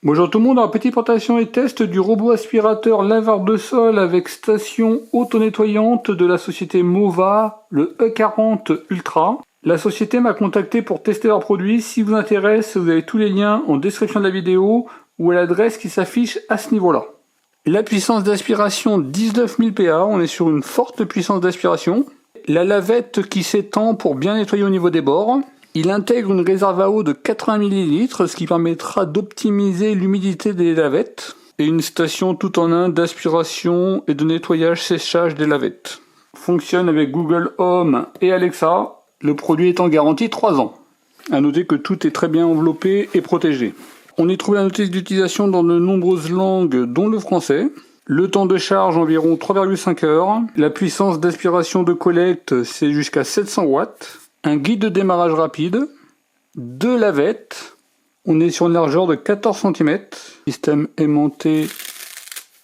Bonjour tout le monde, alors petite présentation et test du robot aspirateur laveur de sol avec station auto-nettoyante de la société Mova, le E40 Ultra. La société m'a contacté pour tester leurs produits. Si vous intéresse, vous avez tous les liens en description de la vidéo ou à l'adresse qui s'affiche à ce niveau-là. La puissance d'aspiration 19 000 PA, on est sur une forte puissance d'aspiration. La lavette qui s'étend pour bien nettoyer au niveau des bords. Il intègre une réserve à eau de 80 ml, ce qui permettra d'optimiser l'humidité des lavettes, et une station tout en un d'aspiration et de nettoyage-séchage des lavettes. Fonctionne avec Google Home et Alexa, le produit est en garantie 3 ans. A noter que tout est très bien enveloppé et protégé. On y trouve la notice d'utilisation dans de nombreuses langues, dont le français. Le temps de charge environ 3,5 heures. La puissance d'aspiration de collecte, c'est jusqu'à 700 watts. Un guide de démarrage rapide, 2 lavettes, on est sur une largeur de 14 cm, système aimanté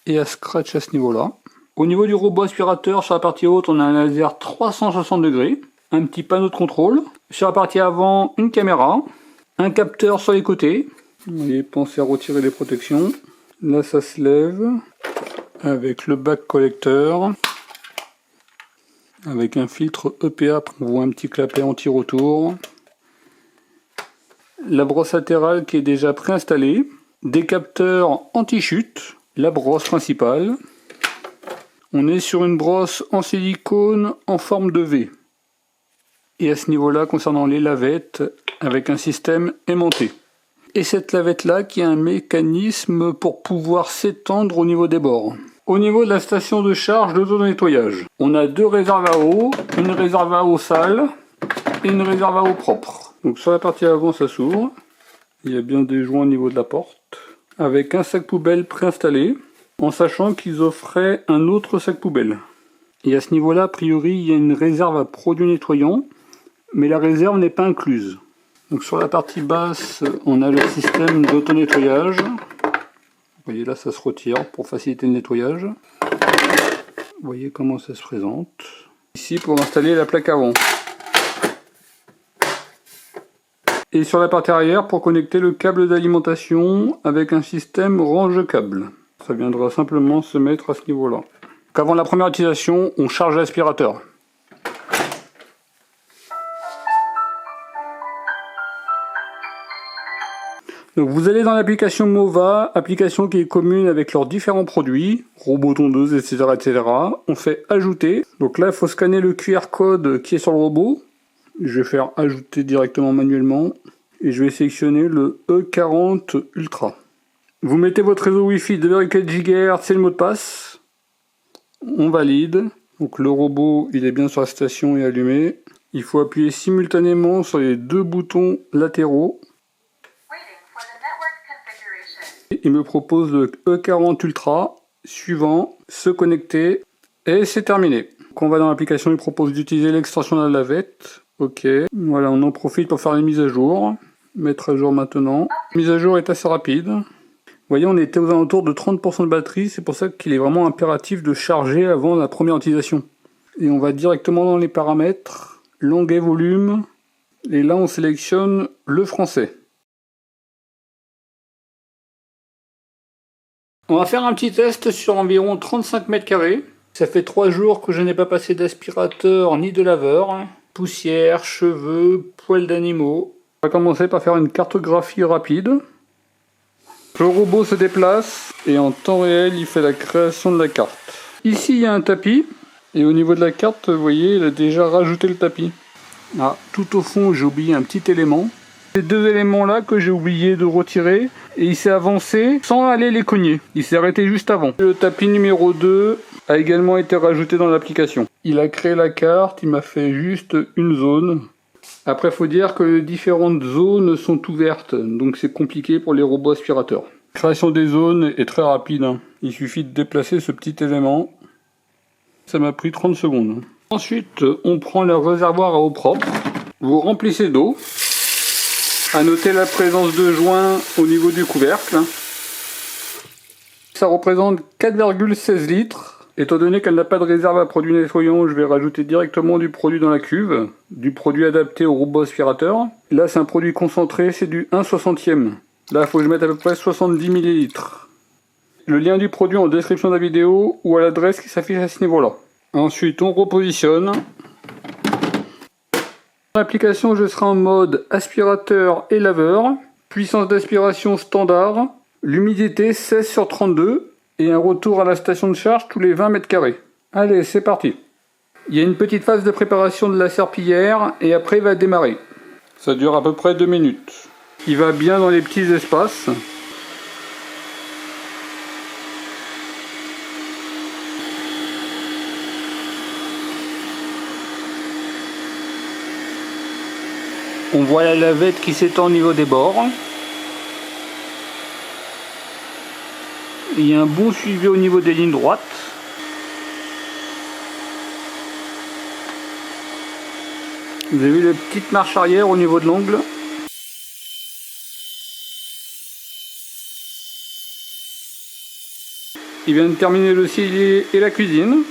et à scratch à ce niveau-là. Au niveau du robot aspirateur, sur la partie haute, on a un laser 360 degrés, un petit panneau de contrôle. Sur la partie avant, une caméra, un capteur sur les côtés. Vous voyez, pensez à retirer les protections. Là, ça se lève avec le bac collecteur. Avec un filtre EPA, on voit un petit clapet anti-retour. La brosse latérale qui est déjà préinstallée. Des capteurs anti-chute. La brosse principale. On est sur une brosse en silicone en forme de V. Et à ce niveau-là, concernant les lavettes, avec un système aimanté. Et cette lavette-là qui a un mécanisme pour pouvoir s'étendre au niveau des bords. Au niveau de la station de charge d'auto-nettoyage, on a 2 réserves à eau, une réserve à eau sale et une réserve à eau propre. Donc sur la partie avant, ça s'ouvre. Il y a bien des joints au niveau de la porte. Avec un sac poubelle préinstallé, en sachant qu'ils offraient un autre sac poubelle. Et à ce niveau-là, a priori, il y a une réserve à produits nettoyants, mais la réserve n'est pas incluse. Donc sur la partie basse, on a le système d'auto-nettoyage. Vous voyez là, ça se retire pour faciliter le nettoyage. Vous voyez comment ça se présente. Ici pour installer la plaque avant. Et sur la partie arrière pour connecter le câble d'alimentation avec un système range-câble. Ça viendra simplement se mettre à ce niveau-là. Avant la première utilisation, on charge l'aspirateur. Donc vous allez dans l'application Mova, application qui est commune avec leurs différents produits, robots tondeuses, etc., etc. On fait ajouter. Donc là, il faut scanner le QR code qui est sur le robot. Je vais faire ajouter directement manuellement. Et je vais sélectionner le E40 Ultra. Vous mettez votre réseau Wi-Fi de 2,4 GHz, c'est le mot de passe. On valide. Donc le robot, il est bien sur la station et allumé. Il faut appuyer simultanément sur les 2 boutons latéraux. Il me propose le E40 Ultra, suivant, se connecter, et c'est terminé. Donc on va dans l'application, il propose d'utiliser l'extension de la lavette. Ok, voilà, on en profite pour faire les mises à jour. Mettre à jour maintenant. La mise à jour est assez rapide. Vous voyez, on était aux alentours de 30% de batterie, c'est pour ça qu'il est vraiment impératif de charger avant la première utilisation. Et on va directement dans les paramètres, langue et volume, et là on sélectionne le français. On va faire un petit test sur environ 35 mètres carrés. Ça fait 3 jours que je n'ai pas passé d'aspirateur ni de laveur. Poussière, cheveux, poils d'animaux. On va commencer par faire une cartographie rapide. Le robot se déplace et en temps réel il fait la création de la carte. Ici il y a un tapis et au niveau de la carte, vous voyez, il a déjà rajouté le tapis. Ah, tout au fond j'ai oublié un petit élément. Ces 2 éléments là que j'ai oublié de retirer et il s'est avancé sans aller les cogner. Il s'est arrêté juste avant. Le tapis numéro 2 a également été rajouté dans l'application. Il a créé la carte, il m'a fait juste une zone. Après il faut dire que les différentes zones sont ouvertes, donc c'est compliqué pour les robots aspirateurs. La création des zones est très rapide. Il suffit de déplacer ce petit élément. Ça m'a pris 30 secondes. Ensuite on prend le réservoir à eau propre. Vous remplissez d'eau. A noter la présence de joints au niveau du couvercle. Ça représente 4,16 litres. Étant donné qu'elle n'a pas de réserve à produits nettoyants, je vais rajouter directement du produit dans la cuve, du produit adapté au robot aspirateur. Là c'est un produit concentré, c'est du 1/60e. Là, il faut que je mette à peu près 70 ml. Le lien du produit en description de la vidéo ou à l'adresse qui s'affiche à ce niveau-là. Ensuite, on repositionne. Dans l'application, je serai en mode aspirateur et laveur. Puissance d'aspiration standard. L'humidité 16 sur 32. Et un retour à la station de charge tous les 20 mètres carrés. Allez, c'est parti. Il y a une petite phase de préparation de la serpillière et après il va démarrer. Ça dure à peu près 2 minutes. Il va bien dans les petits espaces. On voit la lavette qui s'étend au niveau des bords. Il y a un bon suivi au niveau des lignes droites. Vous avez vu la petite marche arrière au niveau de l'ongle. Il vient de terminer le cellier et la cuisine.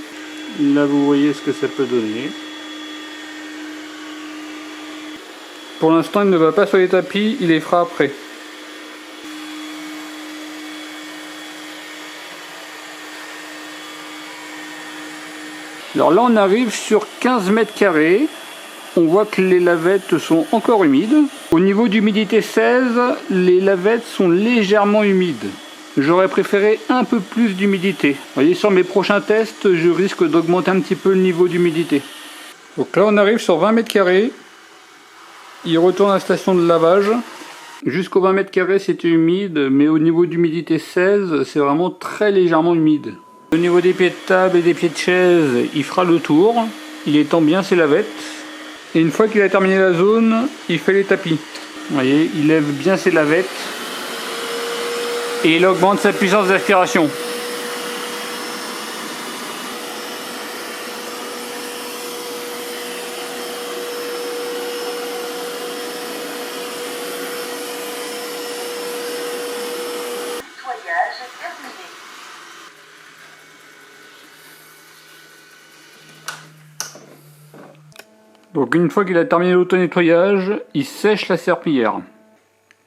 Là vous voyez ce que ça peut donner. Pour l'instant il ne va pas sur les tapis, il les fera après. Alors là on arrive sur 15 mètres carrés. On voit que les lavettes sont encore humides. Au niveau d'humidité 16, les lavettes sont légèrement humides. J'aurais préféré un peu plus d'humidité. Vous voyez, sur mes prochains tests, je risque d'augmenter un petit peu le niveau d'humidité. Donc là, on arrive sur 20 mètres carrés. Il retourne à la station de lavage. Jusqu'au 20 mètres carrés, c'était humide, mais au niveau d'humidité 16, c'est vraiment très légèrement humide. Au niveau des pieds de table et des pieds de chaise, il fera le tour. Il étend bien ses lavettes. Et une fois qu'il a terminé la zone, il fait les tapis. Vous voyez, il lève bien ses lavettes. Et il augmente sa puissance d'aspiration. Nettoyage terminé. Donc une fois qu'il a terminé l'auto-nettoyage, il sèche la serpillière.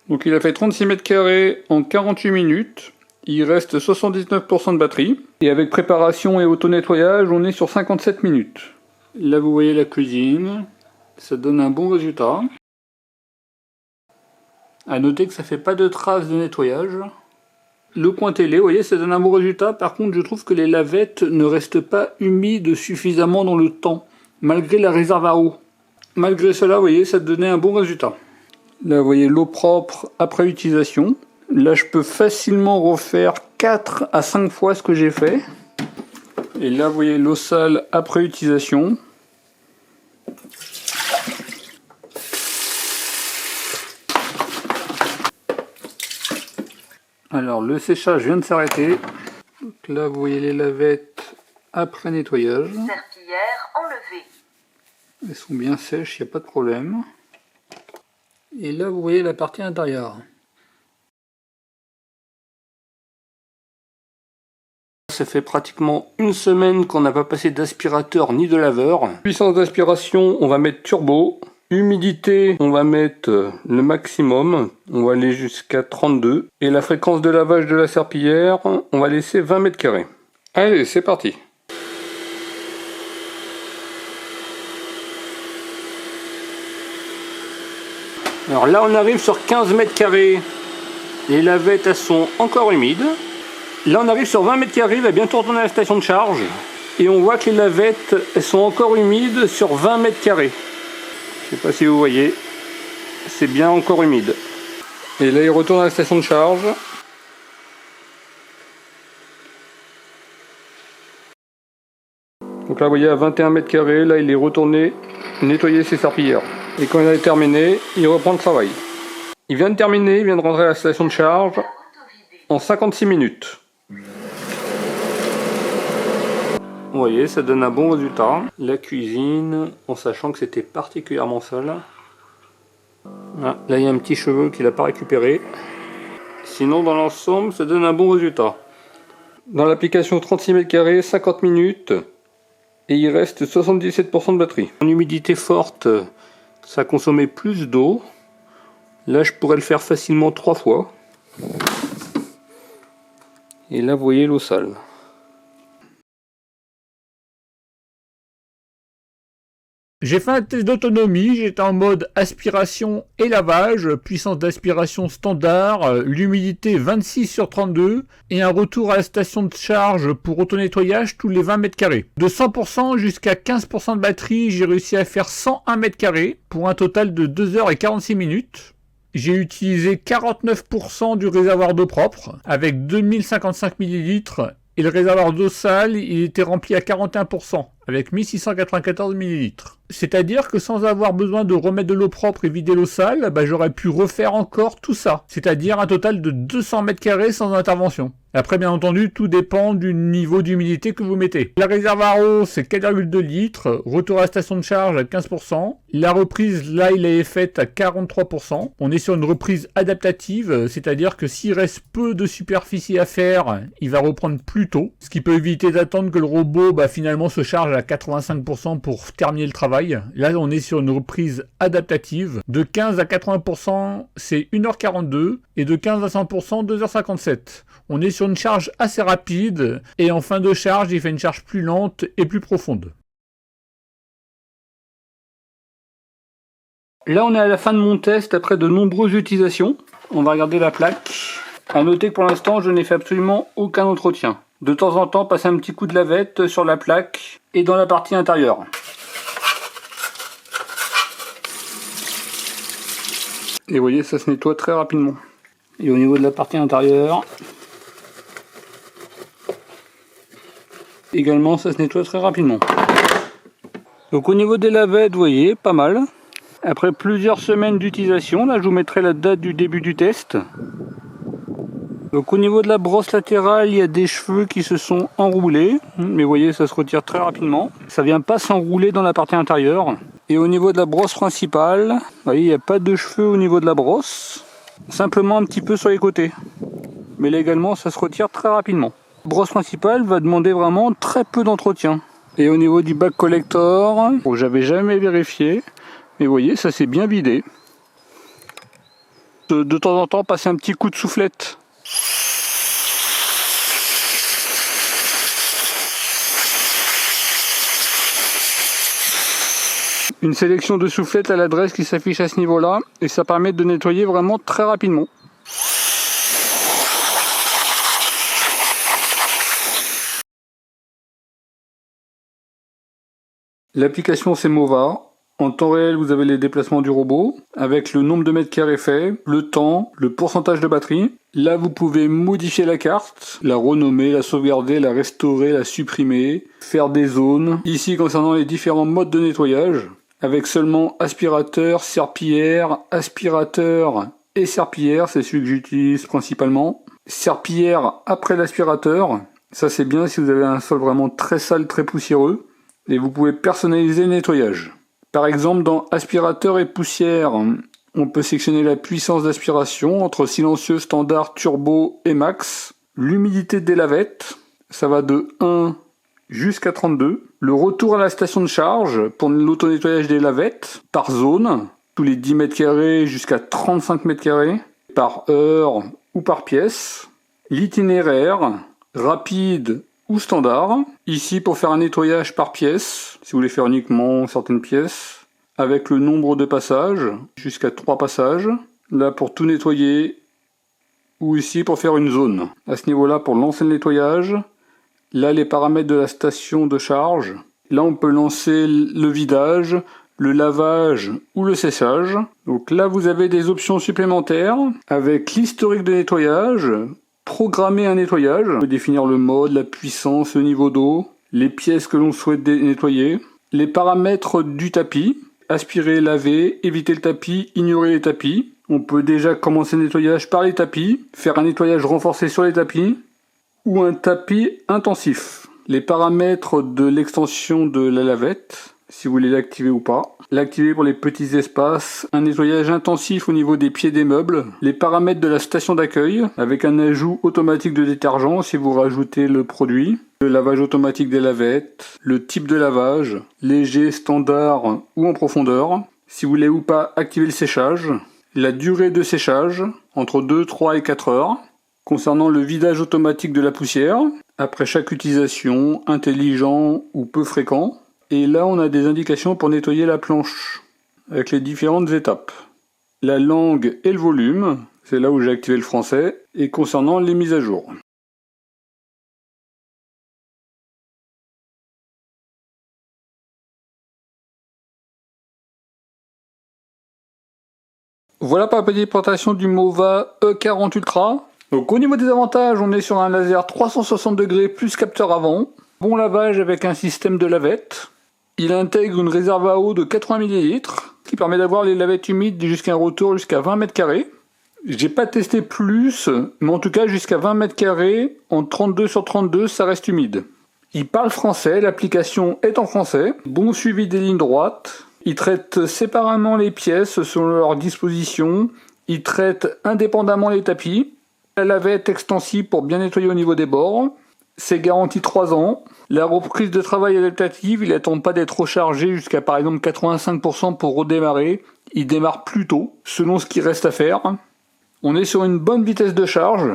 Donc il a fait 36 mètres carrés en 48 minutes. Il reste 79% de batterie. Et avec préparation et auto-nettoyage, on est sur 57 minutes. Là vous voyez la cuisine. Ça donne un bon résultat. A noter que ça fait pas de traces de nettoyage. Le coin télé, vous voyez, ça donne un bon résultat. Par contre, je trouve que les lavettes ne restent pas humides suffisamment dans le temps, malgré la réserve à eau. Malgré cela, vous voyez, ça donnait un bon résultat. Là, vous voyez l'eau propre après utilisation. Là, je peux facilement refaire 4 à 5 fois ce que j'ai fait. Et là, vous voyez l'eau sale après utilisation. Alors, le séchage vient de s'arrêter. Là, vous voyez les lavettes après nettoyage. Serpillière enlevée. Elles sont bien sèches, il n'y a pas de problème. Et là, vous voyez la partie intérieure. Ça fait pratiquement une semaine qu'on n'a pas passé d'aspirateur ni de laveur. Puissance d'aspiration, on va mettre turbo. Humidité, on va mettre le maximum. On va aller jusqu'à 32. Et la fréquence de lavage de la serpillière, on va laisser 20 mètres carrés. Allez, c'est parti. Alors là, on arrive sur 15 mètres carrés. Les lavettes, elles sont encore humides. Là, on arrive sur 20 mètres carrés. Il va bientôt retourner à la station de charge. Et on voit que les lavettes, elles sont encore humides sur 20 mètres carrés. Je ne sais pas si vous voyez. C'est bien encore humide. Et là, il retourne à la station de charge. Donc là, vous voyez, à 21 mètres carrés, là, il est retourné nettoyer ses serpillières. Et quand il a terminé, il reprend le travail. Il vient de terminer, il vient de rentrer à la station de charge en 56 minutes. Vous voyez, ça donne un bon résultat. La cuisine, en sachant que c'était particulièrement sale. Ah, là, il y a un petit cheveu qu'il n'a pas récupéré. Sinon, dans l'ensemble, ça donne un bon résultat. Dans l'application 36 mètres carrés, 50 minutes. Et il reste 77% de batterie. En humidité forte, ça consommait plus d'eau. Là, je pourrais le faire facilement 3 fois. Et là, vous voyez l'eau sale. J'ai fait un test d'autonomie, j'étais en mode aspiration et lavage, puissance d'aspiration standard, l'humidité 26 sur 32 et un retour à la station de charge pour auto-nettoyage tous les 20 mètres carrés. De 100% jusqu'à 15% de batterie, j'ai réussi à faire 101 mètres carrés pour un total de 2 heures et 46 minutes. J'ai utilisé 49% du réservoir d'eau propre avec 2055 ml et le réservoir d'eau sale, il était rempli à 41% avec 1694 ml. C'est-à-dire que sans avoir besoin de remettre de l'eau propre et vider l'eau sale, j'aurais pu refaire encore tout ça. C'est-à-dire un total de 200 mètres carrés sans intervention. Après, bien entendu, tout dépend du niveau d'humidité que vous mettez. La réservoir eau, c'est 4,2 litres. Retour à la station de charge à 15%. La reprise, là, il est faite à 43%. On est sur une reprise adaptative, c'est-à-dire que s'il reste peu de superficie à faire, il va reprendre plus tôt. Ce qui peut éviter d'attendre que le robot, finalement, se charge à 85% pour terminer le travail. Là, on est sur une reprise adaptative. De 15 à 80%, c'est 1h42. Et de 15 à 100%, 2h57. On est sur une charge assez rapide, et en fin de charge, il fait une charge plus lente et plus profonde. Là, on est à la fin de mon test après de nombreuses utilisations. On va regarder la plaque. À noter que pour l'instant, je n'ai fait absolument aucun entretien. De temps en temps, passer un petit coup de lavette sur la plaque et dans la partie intérieure. Et vous voyez, ça se nettoie très rapidement. Et au niveau de la partie intérieure, également, ça se nettoie très rapidement. Donc au niveau des lavettes, vous voyez, pas mal. Après plusieurs semaines d'utilisation, là je vous mettrai la date du début du test. Donc au niveau de la brosse latérale, il y a des cheveux qui se sont enroulés. Mais vous voyez, ça se retire très rapidement. Ça vient pas s'enrouler dans la partie intérieure. Et au niveau de la brosse principale, vous voyez, il n'y a pas de cheveux au niveau de la brosse. Simplement un petit peu sur les côtés. Mais là également, ça se retire très rapidement. La brosse principale va demander vraiment très peu d'entretien. Et au niveau du bac collector, j'avais jamais vérifié, mais vous voyez, ça s'est bien vidé. De temps en temps, passer un petit coup de soufflette. Une sélection de soufflettes à l'adresse qui s'affiche à ce niveau-là, et ça permet de nettoyer vraiment très rapidement. L'application c'est Mova. En temps réel, vous avez les déplacements du robot, avec le nombre de mètres carrés fait, le temps, le pourcentage de batterie. Là, vous pouvez modifier la carte, la renommer, la sauvegarder, la restaurer, la supprimer, faire des zones. Ici, concernant les différents modes de nettoyage, avec seulement aspirateur, serpillière, aspirateur et serpillière, c'est celui que j'utilise principalement. Serpillière après l'aspirateur, ça c'est bien si vous avez un sol vraiment très sale, très poussiéreux. Et vous pouvez personnaliser le nettoyage. Par exemple, dans aspirateur et poussière, on peut sectionner la puissance d'aspiration entre silencieux, standard, turbo et max. L'humidité des lavettes, ça va de 1 jusqu'à 32. Le retour à la station de charge pour l'auto-nettoyage des lavettes par zone, tous les 10 mètres carrés jusqu'à 35 mètres carrés, par heure ou par pièce. L'itinéraire, rapide ou standard. Ici pour faire un nettoyage par pièce, si vous voulez faire uniquement certaines pièces, avec le nombre de passages, jusqu'à 3 passages. Là pour tout nettoyer, ou ici pour faire une zone. À ce niveau-là pour lancer le nettoyage. Là les paramètres de la station de charge. Là on peut lancer le vidage, le lavage ou le séchage. Donc là vous avez des options supplémentaires avec l'historique de nettoyage. Programmer un nettoyage, on peut définir le mode, la puissance, le niveau d'eau, les pièces que l'on souhaite nettoyer, les paramètres du tapis, aspirer, laver, éviter le tapis, ignorer les tapis. On peut déjà commencer le nettoyage par les tapis, faire un nettoyage renforcé sur les tapis, ou un tapis intensif. Les paramètres de l'extension de la lavette, si vous voulez l'activer ou pas. L'activer pour les petits espaces, un nettoyage intensif au niveau des pieds des meubles, les paramètres de la station d'accueil, avec un ajout automatique de détergent si vous rajoutez le produit, le lavage automatique des lavettes, le type de lavage, léger, standard ou en profondeur, si vous voulez ou pas activer le séchage, la durée de séchage, entre 2, 3 et 4 heures, concernant le vidage automatique de la poussière, après chaque utilisation, intelligent ou peu fréquent, et là on a des indications pour nettoyer la planche, avec les différentes étapes. La langue et le volume, c'est là où j'ai activé le français, et concernant les mises à jour. Voilà pour la petite présentation du Mova E40 Ultra. Donc au niveau des avantages, on est sur un laser 360 degrés plus capteur avant, bon lavage avec un système de lavette. Il intègre une réserve à eau de 80 ml qui permet d'avoir les lavettes humides jusqu'à un retour jusqu'à 20 m². J'ai pas testé plus, mais en tout cas jusqu'à 20 m² en 32/32, ça reste humide. Il parle français, l'application est en français, bon suivi des lignes droites. Il traite séparément les pièces selon leur disposition. Il traite indépendamment les tapis. La lavette extensible pour bien nettoyer au niveau des bords. C'est garanti 3 ans. La reprise de travail adaptative, il n'attend pas d'être rechargé jusqu'à par exemple 85% pour redémarrer. Il démarre plus tôt, selon ce qui reste à faire. On est sur une bonne vitesse de charge.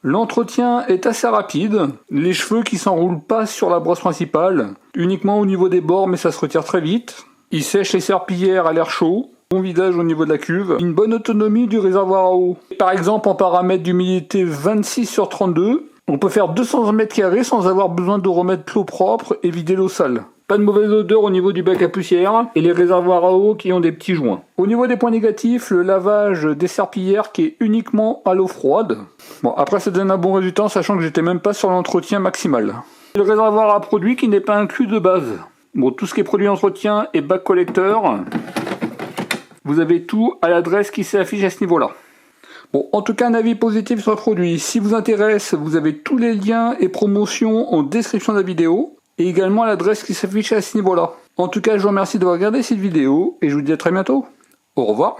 L'entretien est assez rapide. Les cheveux qui s'enroulent pas sur la brosse principale, uniquement au niveau des bords, mais ça se retire très vite. Il sèche les serpillères à l'air chaud, bon vidage au niveau de la cuve, une bonne autonomie du réservoir à eau. Par exemple, en paramètre d'humidité 26/32, on peut faire 200 m² sans avoir besoin de remettre l'eau propre et vider l'eau sale. Pas de mauvaise odeur au niveau du bac à poussière et les réservoirs à eau qui ont des petits joints. Au niveau des points négatifs, le lavage des serpillères qui est uniquement à l'eau froide. Bon, après ça donne un bon résultat, sachant que j'étais même pas sur l'entretien maximal. Le réservoir à produit qui n'est pas inclus de base. Bon, tout ce qui est produit d'entretien et bac collecteur, vous avez tout à l'adresse qui s'affiche à ce niveau-là. Bon, en tout cas, un avis positif sur le produit. Si vous intéresse, vous avez tous les liens et promotions en description de la vidéo, et également l'adresse qui s'affiche à ce niveau-là. En tout cas, je vous remercie d'avoir regardé cette vidéo, et je vous dis à très bientôt. Au revoir.